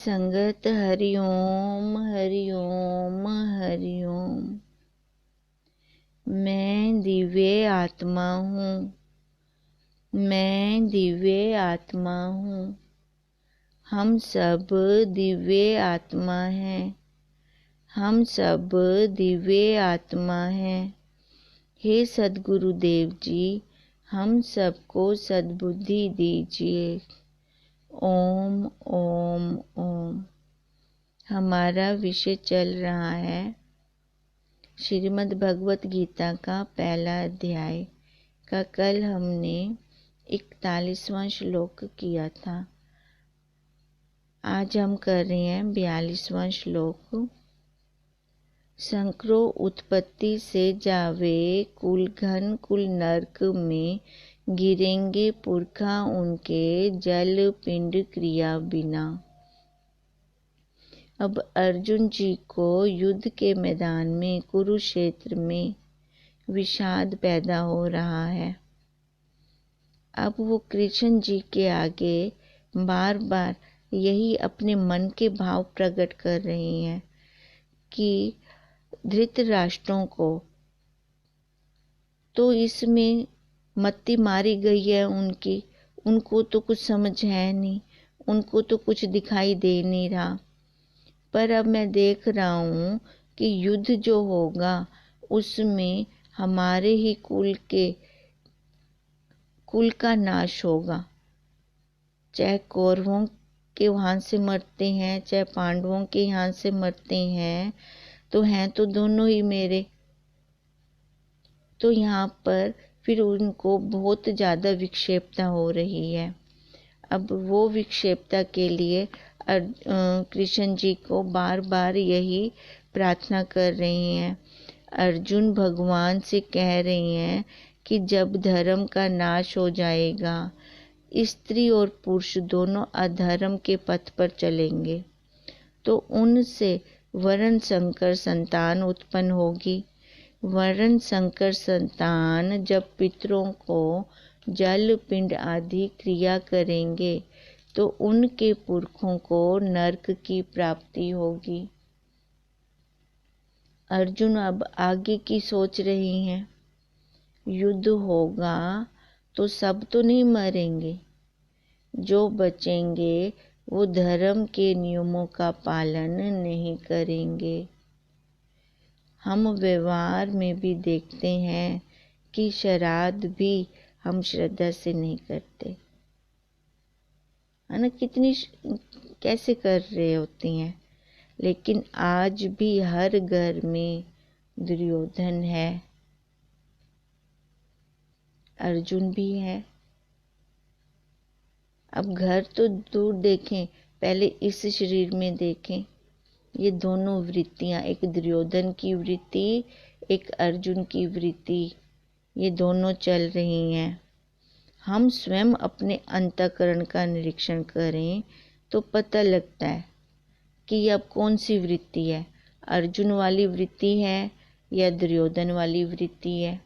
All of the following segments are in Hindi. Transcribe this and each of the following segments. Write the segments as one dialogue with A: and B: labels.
A: संगत हरि ओम हरि ओम हरि ओम। मैं दिव्य आत्मा हूँ, मैं दिव्य आत्मा हूँ। हम सब दिव्य आत्मा हैं, हम सब दिव्य आत्मा हैं। हे सद्गुरुदेव जी, हम सबको सद्बुद्धि दीजिए। ओम ओम ओम। हमारा विषय चल रहा है श्रीमद् भगवत गीता का पहला अध्याय का। कल हमने 41वां श्लोक किया था। आज हम कर रहे हैं 42वां श्लोक। संक्रो उत्पत्ति से जावे कुल घन कुल नरक में, गिरेंगे पुरखा उनके जल पिंड क्रिया बिना। अब अर्जुन जी को युद्ध के मैदान में कुरुक्षेत्र में विषाद पैदा हो रहा है। अब वो कृष्ण जी के आगे बार बार यही अपने मन के भाव प्रकट कर रहे हैं कि धृतराष्ट्रों को तो इसमें मत्ती मारी गई है उनकी, उनको तो कुछ समझ है नहीं, उनको तो कुछ दिखाई दे नहीं रहा। पर अब मैं देख रहा हूँ कि युद्ध जो होगा उसमें हमारे ही कुल का नाश होगा। चाहे कौरवों के वहाँ से मरते हैं, चाहे पांडवों के यहाँ से मरते हैं, तो हैं तो दोनों ही मेरे। तो यहाँ पर फिर उनको बहुत ज़्यादा विक्षेपता हो रही है। अब वो विक्षेपता के लिए कृष्ण जी को बार बार यही प्रार्थना कर रहे हैं। अर्जुन भगवान से कह रहे हैं कि जब धर्म का नाश हो जाएगा, स्त्री और पुरुष दोनों अधर्म के पथ पर चलेंगे, तो उनसे वर्ण संकर संतान उत्पन्न होगी। वर्ण संकर संतान जब पितरों को जल पिंड आदि क्रिया करेंगे तो उनके पुरखों को नरक की प्राप्ति होगी। अर्जुन अब आगे की सोच रहे हैं। युद्ध होगा तो सब तो नहीं मरेंगे, जो बचेंगे वो धर्म के नियमों का पालन नहीं करेंगे। हम व्यवहार में भी देखते हैं कि श्राद्ध भी हम श्रद्धा से नहीं करते, है ना। कितनी कैसे कर रहे होते हैं। लेकिन आज भी हर घर में दुर्योधन है, अर्जुन भी है। अब घर तो दूर देखें, पहले इस शरीर में देखें। ये दोनों वृत्तियां, एक दुर्योधन की वृत्ति, एक अर्जुन की वृत्ति, ये दोनों चल रही हैं। हम स्वयं अपने अंतःकरण का निरीक्षण करें तो पता लगता है कि अब कौन सी वृत्ति है, अर्जुन वाली वृत्ति है या दुर्योधन वाली वृत्ति है।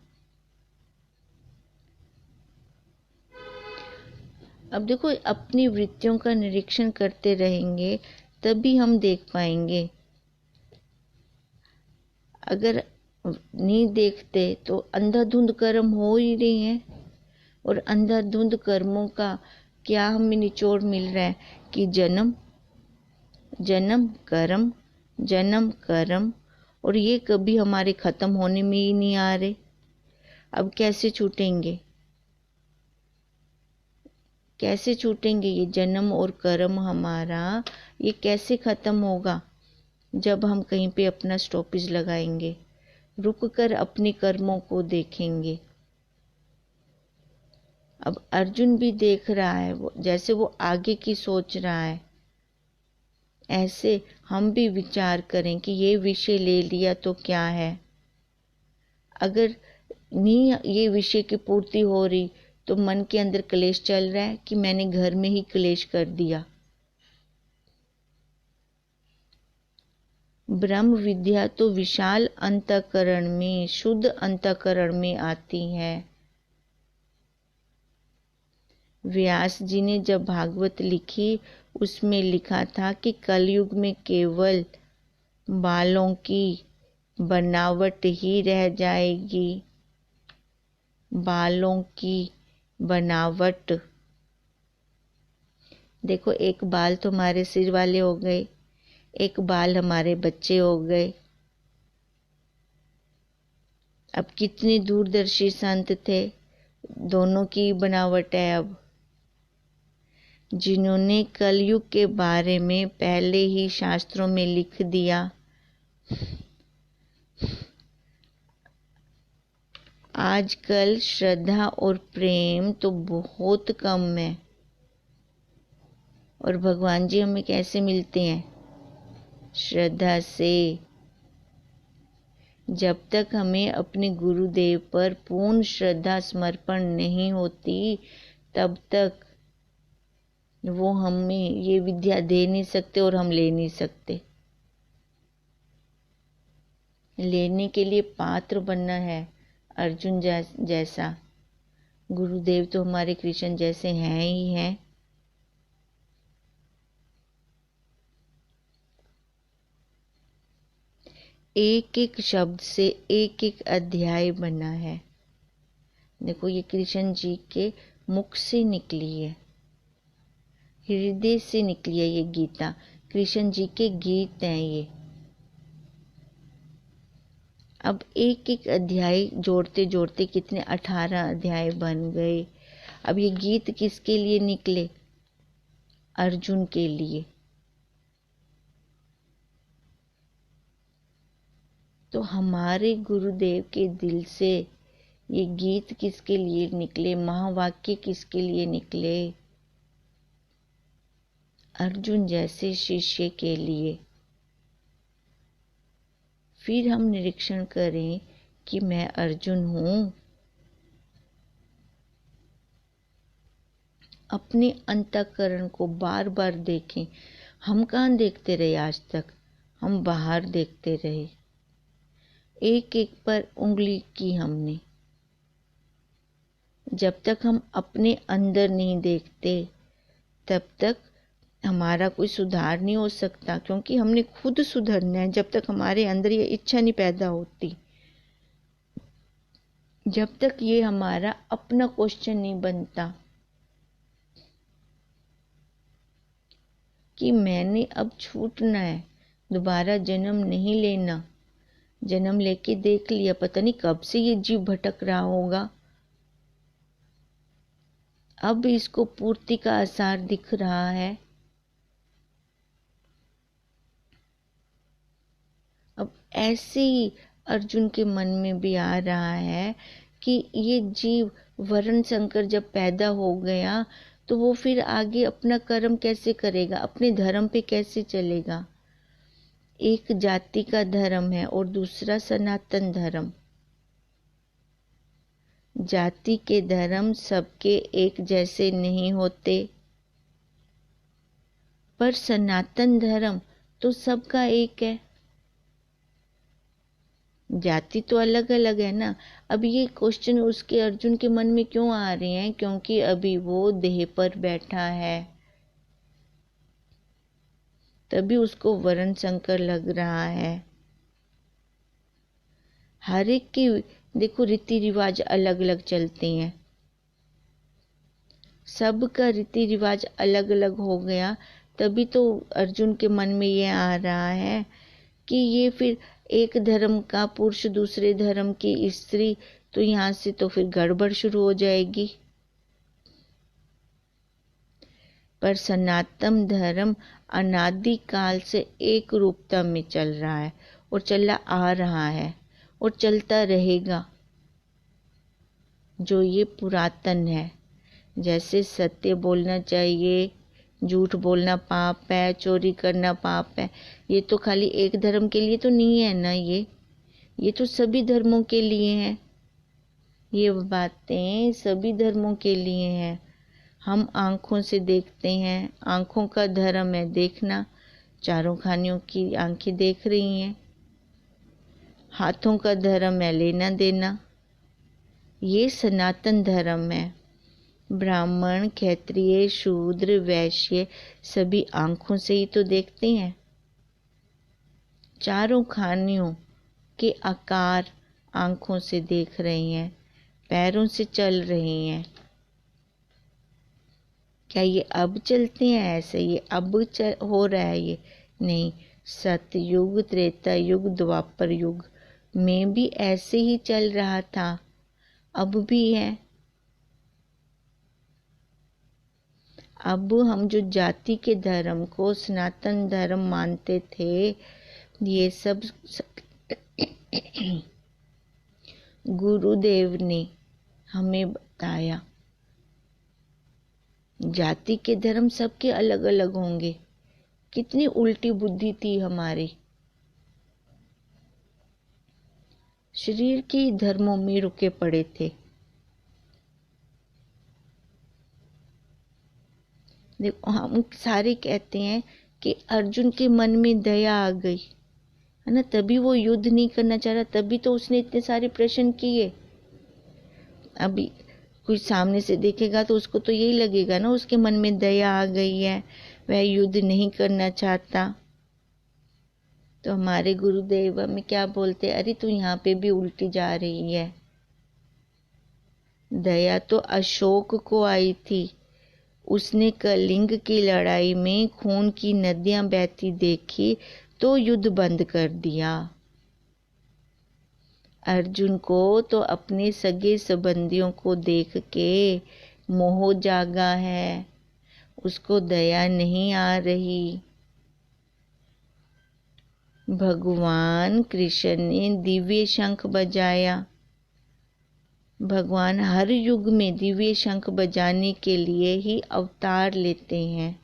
A: अब देखो, अपनी वृत्तियों का निरीक्षण करते रहेंगे तभी हम देख पाएंगे। अगर नहीं देखते तो अंधाधुंध कर्म हो ही रहे हैं, और अंधाधुंध कर्मों का क्या हमें निचोड़ मिल रहा है कि जन्म जन्म कर्म, जन्म कर्म, और ये कभी हमारे खत्म होने में ही नहीं आ रहे। अब कैसे छूटेंगे, कैसे छूटेंगे ये जन्म और कर्म हमारा, ये कैसे खत्म होगा? जब हम कहीं पे अपना स्टॉपेज लगाएंगे, रुक कर अपने कर्मों को देखेंगे। अब अर्जुन भी देख रहा है, जैसे वो आगे की सोच रहा है, ऐसे हम भी विचार करें कि ये विषय ले लिया तो क्या है। अगर नहीं ये विषय की पूर्ति हो रही तो मन के अंदर क्लेश चल रहा है कि मैंने घर में ही क्लेश कर दिया। ब्रह्म विद्या तो विशाल अंतःकरण में, शुद्ध अंतःकरण में आती है। व्यास जी ने जब भागवत लिखी उसमें लिखा था कि कलयुग में केवल बालों की बनावट ही रह जाएगी। बालों की बनावट। देखो, एक बाल तो हमारे सिर वाले हो गए, एक बाल हमारे बच्चे हो गए। अब कितने दूरदर्शी संत थे, दोनों की बनावट है। अब जिन्होंने कलयुग के बारे में पहले ही शास्त्रों में लिख दिया, आजकल श्रद्धा और प्रेम तो बहुत कम है। और भगवान जी हमें कैसे मिलते हैं? श्रद्धा से। जब तक हमें अपने गुरुदेव पर पूर्ण श्रद्धा समर्पण नहीं होती, तब तक वो हमें ये विद्या दे नहीं सकते और हम ले नहीं सकते। लेने के लिए पात्र बनना है, अर्जुन जैसा। गुरुदेव तो हमारे कृष्ण जैसे हैं ही हैं। एक एक शब्द से एक एक अध्याय बना है। देखो, ये कृष्ण जी के मुख से निकली है, हृदय से निकली है ये गीता। कृष्ण जी के गीत हैं ये। अब एक एक अध्याय जोड़ते जोड़ते कितने 18 अध्याय बन गए। अब ये गीत किसके लिए निकले? अर्जुन के लिए। तो हमारे गुरुदेव के दिल से ये गीत किसके लिए निकले? महावाक्य किसके लिए निकले? अर्जुन जैसे शिष्य के लिए। फिर हम निरीक्षण करें कि मैं अर्जुन हूं। अपने अंतःकरण को बार बार देखें। हम कहाँ देखते रहे आज तक? हम बाहर देखते रहे, एक एक पर उंगली की हमने। जब तक हम अपने अंदर नहीं देखते, तब तक हमारा कोई सुधार नहीं हो सकता, क्योंकि हमने खुद सुधरना है। जब तक हमारे अंदर ये इच्छा नहीं पैदा होती, जब तक ये हमारा अपना क्वेश्चन नहीं बनता कि मैंने अब छूटना है, दोबारा जन्म नहीं लेना। जन्म लेके देख लिया, पता नहीं कब से ये जीव भटक रहा होगा। अब इसको पूर्ति का आसार दिख रहा है। अब ऐसे ही अर्जुन के मन में भी आ रहा है कि ये जीव वर्ण संकर जब पैदा हो गया, तो वो फिर आगे अपना कर्म कैसे करेगा? अपने धर्म पे कैसे चलेगा? एक जाति का धर्म है और दूसरा सनातन धर्म। जाति के धर्म सबके एक जैसे नहीं होते, पर सनातन धर्म तो सबका एक है। जाति तो अलग अलग है ना। अब ये क्वेश्चन उसके अर्जुन के मन में क्यों आ रहे हैं? क्योंकि अभी वो देह पर बैठा है, तभी उसको वर्ण संकर लग रहा है। हर एक की देखो रीति रिवाज अलग अलग चलते हैं, सबका रीति रिवाज अलग अलग हो गया। तभी तो अर्जुन के मन में ये आ रहा है कि ये फिर एक धर्म का पुरुष दूसरे धर्म की स्त्री, तो यहाँ से तो फिर गड़बड़ शुरू हो जाएगी। पर सनातन धर्म अनादि काल से एक रूपता में चल रहा है और चला आ रहा है और चलता रहेगा। जो ये पुरातन है, जैसे सत्य बोलना चाहिए, झूठ बोलना पाप है, चोरी करना पाप है, ये तो खाली एक धर्म के लिए तो नहीं है ना। ये तो सभी धर्मों के लिए है। ये बातें सभी धर्मों के लिए हैं। हम आंखों से देखते हैं, आंखों का धर्म है देखना, चारों खानियों की आंखें देख रही हैं। हाथों का धर्म है लेना देना, ये सनातन धर्म है। ब्राह्मण, क्षत्रिय, शूद्र, वैश्य सभी आंखों से ही तो देखते हैं। चारों खानियों के आकार आंखों से देख रही हैं, पैरों से चल रही हैं। क्या ये अब चलते हैं ऐसे? ये अब हो रहा है ये? नहीं। सतयुग, त्रेता युग, द्वापर युग में भी ऐसे ही चल रहा था, अब भी है। अब हम जो जाति के धर्म को सनातन धर्म मानते थे, ये सब गुरुदेव ने हमें बताया। जाति के धर्म सबके अलग अलग होंगे। कितनी उल्टी बुद्धि थी हमारी। शरीर के ही धर्मों में रुके पड़े थे। देखो, हम सारे कहते हैं कि अर्जुन के मन में दया आ गई है ना, तभी वो युद्ध नहीं करना चाह रहा, तभी तो उसने इतने सारे प्रश्न किए। अभी कोई सामने से देखेगा तो उसको तो यही लगेगा ना, उसके मन में दया आ गई है, वह युद्ध नहीं करना चाहता। तो हमारे गुरुदेव हमें क्या बोलते, अरे तू यहाँ पे भी उल्टी जा रही है। दया तो अशोक को आई थी। उसने कलिंग की लड़ाई में खून की नदियां बहती देखी तो युद्ध बंद कर दिया। अर्जुन को तो अपने सगे संबंधियों को देख के मोह जागा है, उसको दया नहीं आ रही। भगवान कृष्ण ने दिव्य शंख बजाया। भगवान हर युग में दिव्य शंख बजाने के लिए ही अवतार लेते हैं।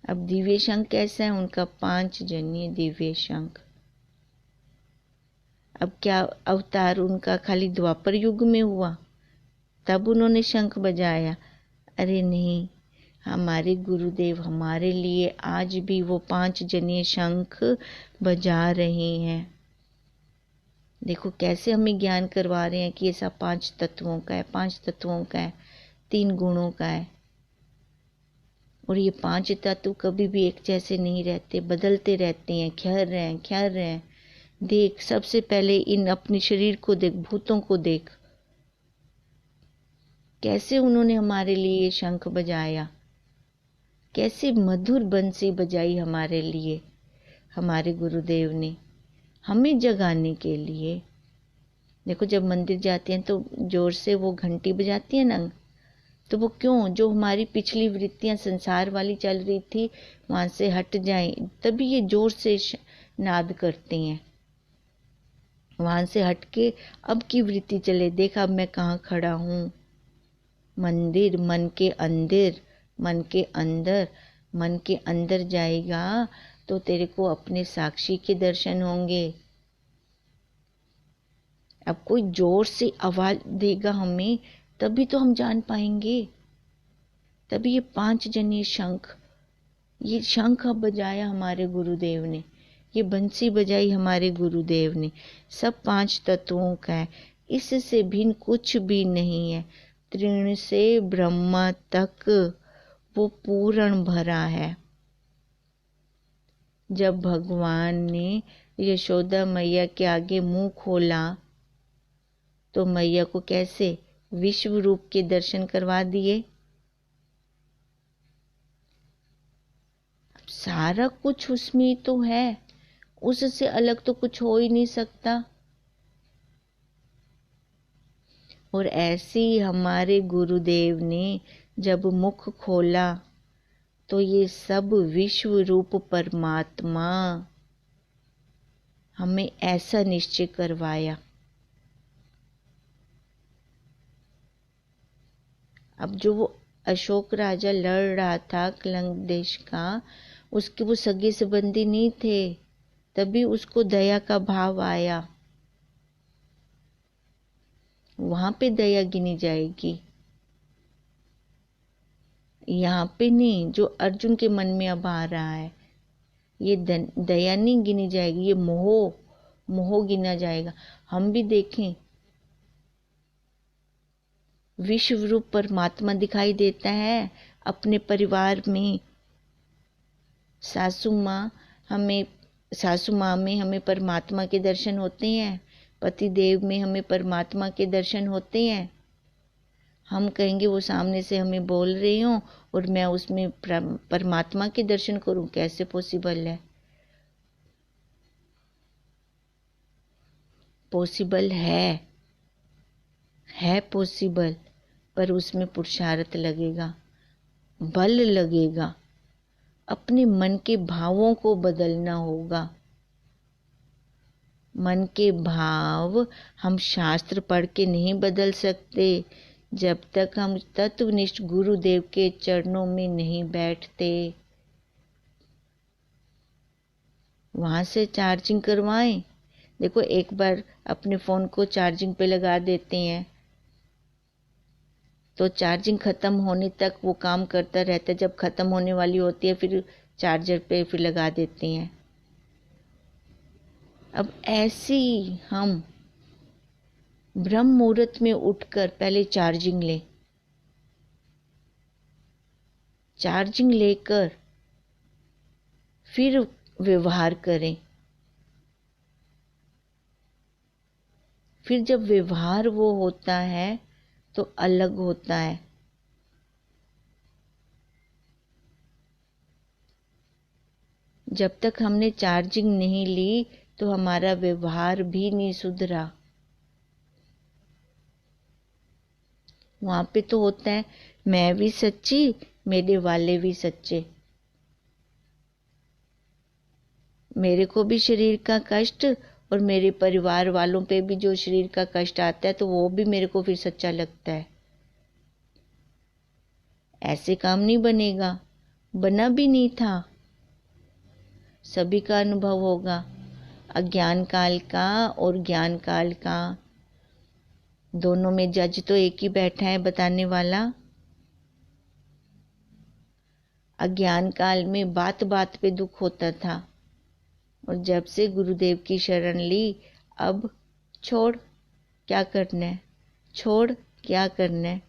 A: अब दिव्य शंख कैसा है? उनका 5 जन्य दिव्य शंख। अब क्या अवतार उनका खाली द्वापर युग में हुआ तब उन्होंने शंख बजाया? अरे नहीं, हमारे गुरुदेव हमारे लिए आज भी वो 5 जन्य शंख बजा रहे हैं। देखो कैसे हमें ज्ञान करवा रहे हैं कि ऐसा 5 तत्वों का है, 5 तत्वों का है, 3 गुणों का है। और ये 5 तत्व कभी भी एक जैसे नहीं रहते, बदलते रहते हैं, क्षर रहे हैं, क्षर रहे हैं। देख, सबसे पहले इन अपने शरीर को देख, भूतों को देख, कैसे उन्होंने हमारे लिए शंख बजाया, कैसे मधुर बंसी बजाई हमारे लिए हमारे गुरुदेव ने, हमें जगाने के लिए। देखो, जब मंदिर जाते हैं तो जोर से वो घंटी बजाती है ना, तो वो क्यों? जो हमारी पिछली वृत्तियां संसार वाली चल रही थी वहां से हट जाएं, तभी ये जोर से नाद करते हैं। वहां से हटके अब की वृत्ति चले, देखा अब मैं कहाँ खड़ा हूँ। मंदिर मन के अंदर, मन के अंदर, मन के अंदर जाएगा तो तेरे को अपने साक्षी के दर्शन होंगे। अब कोई जोर से आवाज देगा हमें, तभी तो हम जान पाएंगे। तभी ये 5 जन्य शंख, ये शंख बजाया हमारे गुरुदेव ने, ये बंसी बजाई हमारे गुरुदेव ने। सब 5 तत्वों का है, इससे भिन्न कुछ भी नहीं है। तृण से ब्रह्मा तक वो पूर्ण भरा है। जब भगवान ने यशोदा मैया के आगे मुंह खोला तो मैया को कैसे विश्व रूप के दर्शन करवा दिए। सारा कुछ उसमें तो है, उससे अलग तो कुछ हो ही नहीं सकता। और ऐसे ही हमारे गुरुदेव ने जब मुख खोला तो ये सब विश्व रूप परमात्मा हमें ऐसा निश्चय करवाया। अब जो वो अशोक राजा लड़ रहा था कलिंग देश का, उसके वो सगे संबंधी नहीं थे, तभी उसको दया का भाव आया। वहां पे दया गिनी जाएगी, यहाँ पे नहीं। जो अर्जुन के मन में अब आ रहा है, ये दया नहीं गिनी जाएगी, ये मोह, मोह गिना जाएगा। हम भी देखें, विश्व रूप परमात्मा दिखाई देता है अपने परिवार में। सासू माँ में हमें परमात्मा के दर्शन होते हैं, पति देव में हमें परमात्मा के दर्शन होते हैं। हम कहेंगे वो सामने से हमें बोल रही हो और मैं उसमें परमात्मा के दर्शन करूं, कैसे पॉसिबल है? पॉसिबल है पॉसिबल, पर उसमें पुरुषार्थ लगेगा, बल लगेगा, अपने मन के भावों को बदलना होगा। मन के भाव हम शास्त्र पढ़ के नहीं बदल सकते जब तक हम तत्वनिष्ठ गुरुदेव के चरणों में नहीं बैठते। वहां से चार्जिंग करवाएं। देखो, एक बार अपने फोन को चार्जिंग पे लगा देते हैं तो चार्जिंग खत्म होने तक वो काम करता रहता है। जब खत्म होने वाली होती है फिर चार्जर पे फिर लगा देते हैं। अब ऐसे ही हम ब्रह्म मुहूर्त में उठकर पहले चार्जिंग लें, चार्जिंग लेकर फिर व्यवहार करें। फिर जब व्यवहार वो होता है तो अलग होता है। जब तक हमने चार्जिंग नहीं ली तो हमारा व्यवहार भी नहीं सुधरा। वहां पे तो होता है मैं भी सच्ची, मेरे वाले भी सच्चे, मेरे को भी शरीर का कष्ट और मेरे परिवार वालों पे भी जो शरीर का कष्ट आता है तो वो भी मेरे को फिर सच्चा लगता है। ऐसे काम नहीं बनेगा, बना भी नहीं था। सभी का अनुभव होगा, अज्ञान काल का और ज्ञान काल का, दोनों में जज तो एक ही बैठा है बताने वाला। अज्ञान काल में बात बात पे दुख होता था और जब से गुरुदेव की शरण ली, अब छोड़ क्या करना है, छोड़ क्या करना है।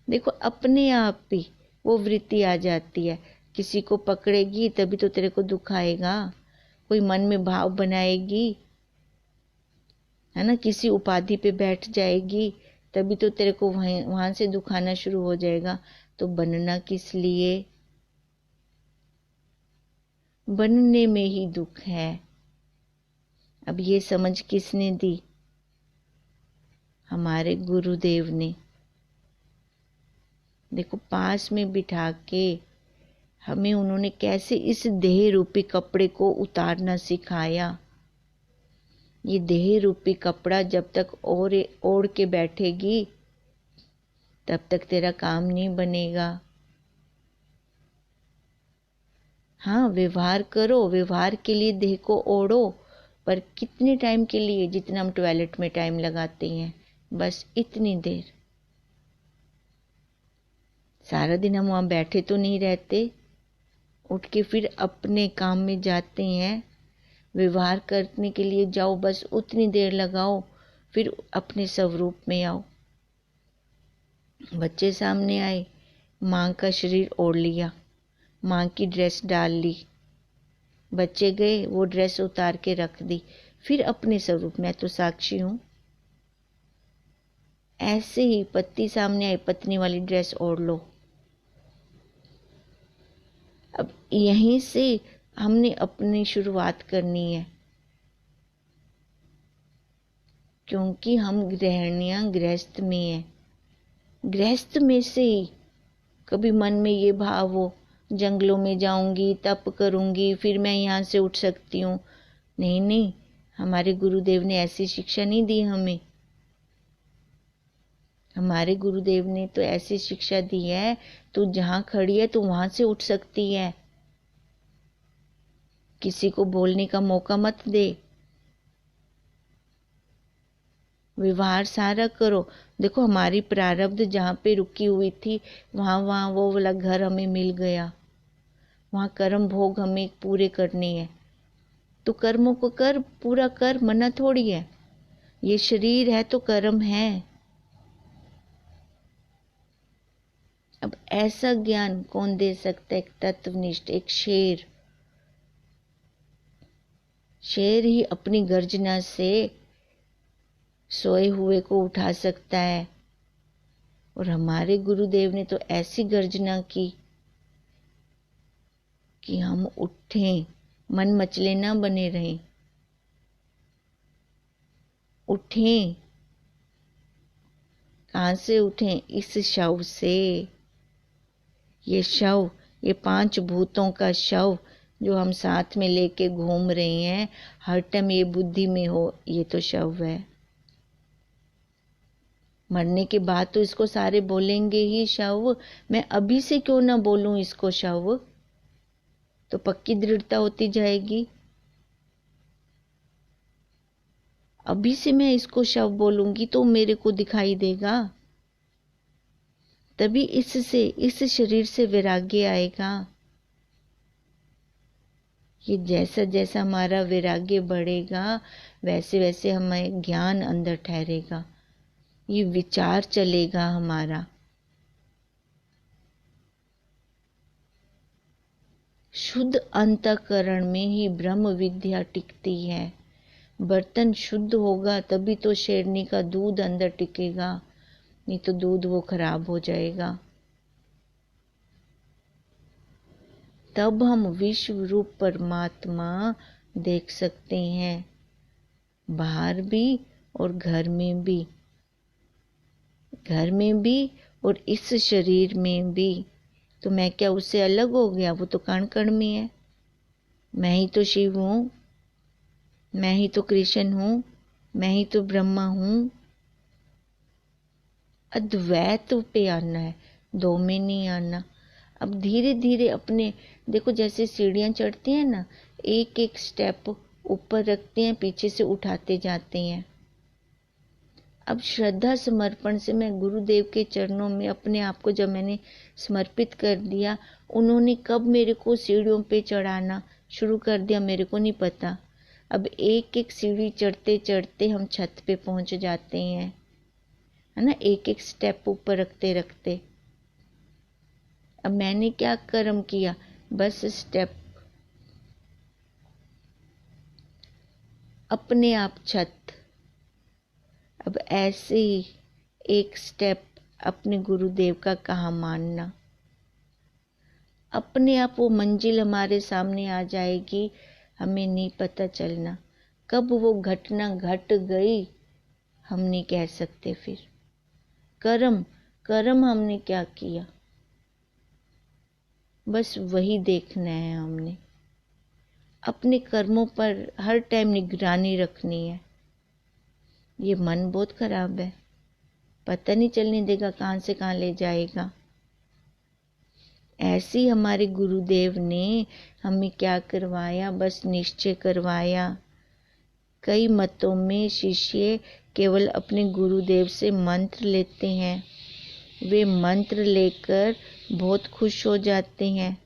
A: देखो, अपने आप ही वो वृत्ति आ जाती है। किसी को पकड़ेगी तभी तो तेरे को दुख आएगा, कोई मन में भाव बनाएगी, है ना, किसी उपाधि पे बैठ जाएगी तभी तो तेरे को वहां से दुख आना शुरू हो जाएगा। तो बनना किस लिए? बनने में ही दुख है। अब ये समझ किसने दी? हमारे गुरुदेव ने। देखो, पास में बिठा के हमें उन्होंने कैसे इस देह रूपी कपड़े को उतारना सिखाया। ये देह रूपी कपड़ा जब तक ओढ़ के बैठेगी तब तक तेरा काम नहीं बनेगा। हाँ, व्यवहार करो, व्यवहार के लिए देह को ओढ़ो, पर कितने टाइम के लिए? जितना हम टॉयलेट में टाइम लगाते हैं, बस इतनी देर। सारा दिन हम वहां बैठे तो नहीं रहते, उठ के फिर अपने काम में जाते हैं। व्यवहार करने के लिए जाओ, बस उतनी देर लगाओ, फिर अपने स्वरूप में आओ। बच्चे सामने आए, माँ का शरीर ओढ़ लिया, माँ की ड्रेस डाल ली, बच्चे गए, वो ड्रेस उतार के रख दी, फिर अपने स्वरूप में। तो साक्षी हूं। ऐसे ही पति सामने आई, पत्नी वाली ड्रेस ओढ़ लो। अब यहीं से हमने अपनी शुरुआत करनी है, क्योंकि हम गृहिणियां गृहस्थ में हैं। गृहस्थ में से ही कभी मन में ये भाव हो जंगलों में जाऊंगी, तप करूंगी, फिर मैं यहाँ से उठ सकती हूँ। नहीं नहीं, हमारे गुरुदेव ने ऐसी शिक्षा नहीं दी हमें। हमारे गुरुदेव ने तो ऐसी शिक्षा दी है, तू जहां खड़ी है तू वहां से उठ सकती है। किसी को बोलने का मौका मत दे, व्यवहार सारा करो। देखो, हमारी प्रारब्ध जहाँ पे रुकी हुई थी वहां वो वाला घर हमें मिल गया। वहां कर्म भोग हमें पूरे करने हैं, तो कर्मों को कर, पूरा कर, मना थोड़ी है। ये शरीर है तो कर्म है। अब ऐसा ज्ञान कौन दे सकता है? एक तत्वनिष्ठ, एक शेर ही अपनी गर्जना से सोए हुए को उठा सकता है। और हमारे गुरुदेव ने तो ऐसी गर्जना की कि हम उठें, मन मचले ना बने रहें, उठें। कहाँ से उठें? इस शव से। ये शव, ये 5 भूतों का शव जो हम साथ में लेके घूम रहे हैं, हर टाइम ये बुद्धि में हो ये तो शव है। मरने के बाद तो इसको सारे बोलेंगे ही शव, मैं अभी से क्यों ना बोलूं इसको शव, तो पक्की दृढ़ता होती जाएगी। अभी से मैं इसको शव बोलूंगी तो मेरे को दिखाई देगा, तभी इससे, इस शरीर से वैराग्य आएगा। ये जैसा जैसा हमारा वैराग्य बढ़ेगा वैसे वैसे हमें ज्ञान अंदर ठहरेगा, ये विचार चलेगा हमारा। शुद्ध अंतःकरण में ही ब्रह्म विद्या टिकती है। बर्तन शुद्ध होगा तभी तो शेरनी का दूध अंदर टिकेगा, नहीं तो दूध वो खराब हो जाएगा। तब हम विश्व रूप परमात्मा देख सकते हैं, बाहर भी और घर में भी, घर में भी और इस शरीर में भी। तो मैं क्या उससे अलग हो गया? वो तो कण कण में है। मैं ही तो शिव हूँ, मैं ही तो कृष्ण हूँ, मैं ही तो ब्रह्मा हूँ। अद्वैत पे आना है, दो में नहीं आना। अब धीरे धीरे अपने, देखो जैसे सीढ़ियाँ चढ़ती हैं ना, एक एक स्टेप ऊपर रखते हैं, पीछे से उठाते जाते हैं। अब श्रद्धा समर्पण से मैं गुरुदेव के चरणों में अपने आप को जब मैंने समर्पित कर दिया, उन्होंने कब मेरे को सीढ़ियों पे चढ़ाना शुरू कर दिया मेरे को नहीं पता। अब एक एक सीढ़ी चढ़ते चढ़ते हम छत पे पहुंच जाते हैं, है ना, एक एक स्टेप ऊपर रखते रखते। अब मैंने क्या कर्म किया? बस स्टेप, अपने आप छत। अब ऐसे ही एक स्टेप अपने गुरुदेव का कहाँ मानना, अपने आप वो मंजिल हमारे सामने आ जाएगी, हमें नहीं पता चलना कब वो घटना घट गई, हम नहीं कह सकते। फिर कर्म, कर्म हमने क्या किया, बस वही देखना है। हमने अपने कर्मों पर हर टाइम निगरानी रखनी है। ये मन बहुत खराब है, पता नहीं चलने देगा कहाँ से कहाँ ले जाएगा। ऐसे ही हमारे गुरुदेव ने हमें क्या करवाया? बस निश्चय करवाया। कई मतों में शिष्य केवल अपने गुरुदेव से मंत्र लेते हैं, वे मंत्र लेकर बहुत खुश हो जाते हैं,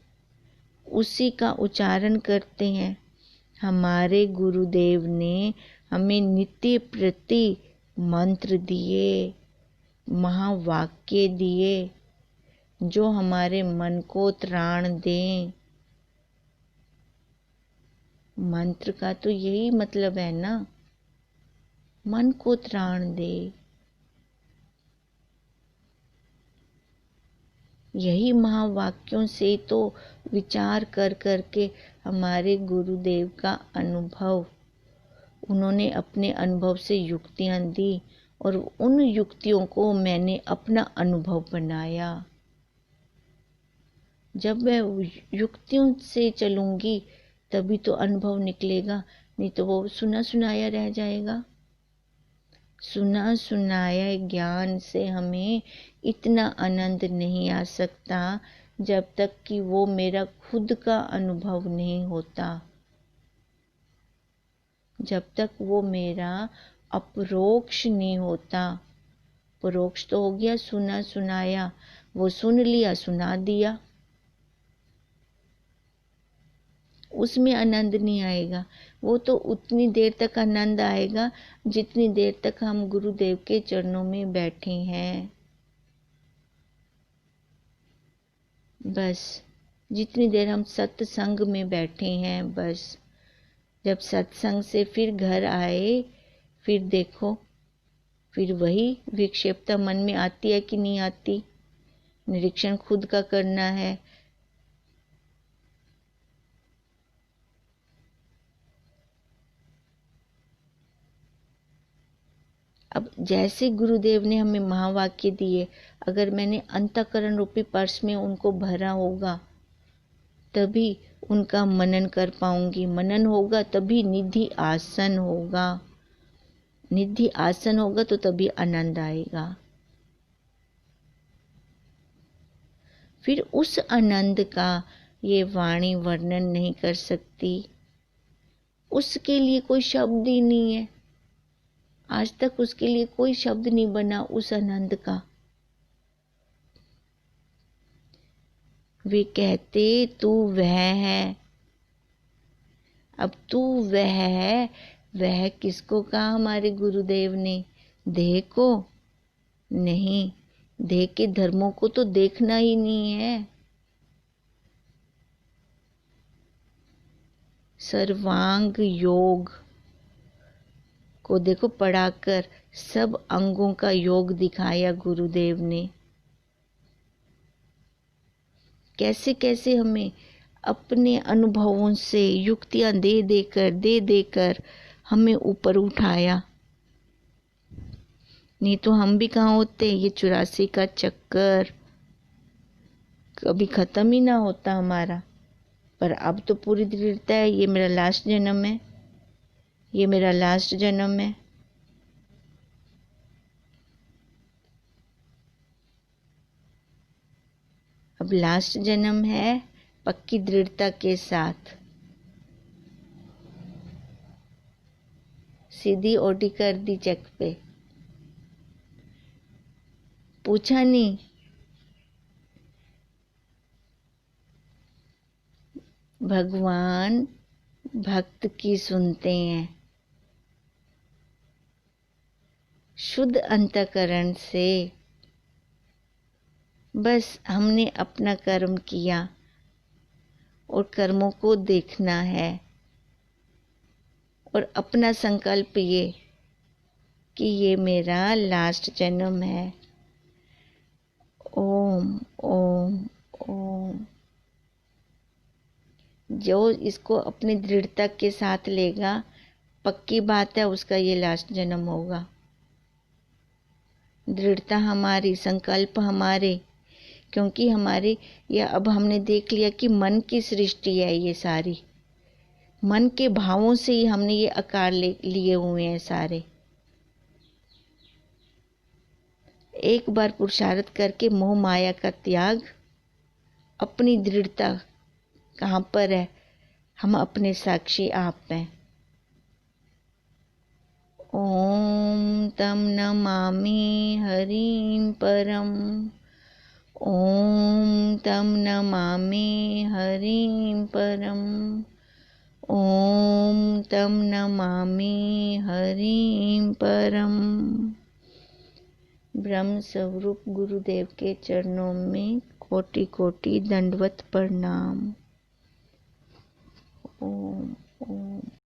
A: उसी का उच्चारण करते हैं। हमारे गुरुदेव ने हमें नित्य प्रति मंत्र दिए, महावाक्य दिए जो हमारे मन को त्राण दें। मंत्र का तो यही मतलब है ना, मन को त्राण दे। यही महावाक्यों से तो विचार कर करके हमारे गुरुदेव का अनुभव, उन्होंने अपने अनुभव से युक्तियां दी और उन युक्तियों को मैंने अपना अनुभव बनाया। जब मैं युक्तियों से चलूंगी तभी तो अनुभव निकलेगा, नहीं तो वो सुना सुनाया रह जाएगा। सुना सुनाया ज्ञान से हमें इतना आनंद नहीं आ सकता जब तक कि वो मेरा खुद का अनुभव नहीं होता, जब तक वो मेरा अपरोक्ष नहीं होता। परोक्ष तो हो गया सुना सुनाया, वो सुन लिया सुना दिया, उसमें आनंद नहीं आएगा। वो तो उतनी देर तक आनंद आएगा जितनी देर तक हम गुरुदेव के चरणों में बैठे हैं। बस जितनी देर हम सत्संग में बैठे हैं, बस जब सत्संग से फिर घर आए, फिर देखो, फिर वही विक्षेपता मन में आती है कि नहीं आती, निरीक्षण खुद का करना है। अब जैसे गुरुदेव ने हमें महावाक्य दिए, अगर मैंने अंतःकरण रूपी पर्स में उनको भरा होगा तभी उनका मनन कर पाऊंगी। मनन होगा तभी निधि आसन होगा, निधि आसन होगा तो तभी आनंद आएगा। फिर उस आनंद का ये वाणी वर्णन नहीं कर सकती, उसके लिए कोई शब्द ही नहीं है। आज तक उसके लिए कोई शब्द नहीं बना उस आनंद का। वे कहते तू वह है। अब तू वह है, वह किसको कहा हमारे गुरुदेव ने? देह को नहीं, देह के धर्मों को तो देखना ही नहीं है। सर्वांग योग को देखो पढ़ाकर सब अंगों का योग दिखाया गुरुदेव ने। कैसे कैसे हमें अपने अनुभवों से युक्तियां दे देकर हमें ऊपर उठाया। नहीं तो हम भी कहाँ होते, ये 84 का चक्कर कभी खत्म ही ना होता हमारा। पर अब तो पूरी दृढ़ता है, ये मेरा लास्ट जन्म है, ये मेरा लास्ट जन्म है। अब लास्ट जन्म है, पक्की दृढ़ता के साथ सीधी ओटी कर दी चेक पे, पूछा नहीं। भगवान भक्त की सुनते हैं। शुद्ध अंतःकरण से बस हमने अपना कर्म किया और कर्मों को देखना है, और अपना संकल्प ये कि ये मेरा लास्ट जन्म है। ओम ओम ओम। जो इसको अपनी दृढ़ता के साथ लेगा, पक्की बात है उसका ये लास्ट जन्म होगा। दृढ़ता हमारी, संकल्प हमारे, क्योंकि हमारे या अब हमने देख लिया कि मन की सृष्टि है ये सारी, मन के भावों से ही हमने ये आकार लिए हुए हैं सारे। एक बार पुरुषार्थ करके मोह माया का त्याग, अपनी दृढ़ता कहाँ पर है? हम अपने साक्षी आप हैं। ओम तम नमामि हरिं परम, ओम तम नमामि हरिं परम, ओम तम नमामि हरिं परम। ब्रह्म स्वरूप गुरुदेव के चरणों में कोटि कोटि दंडवत प्रणाम। ओम ओम।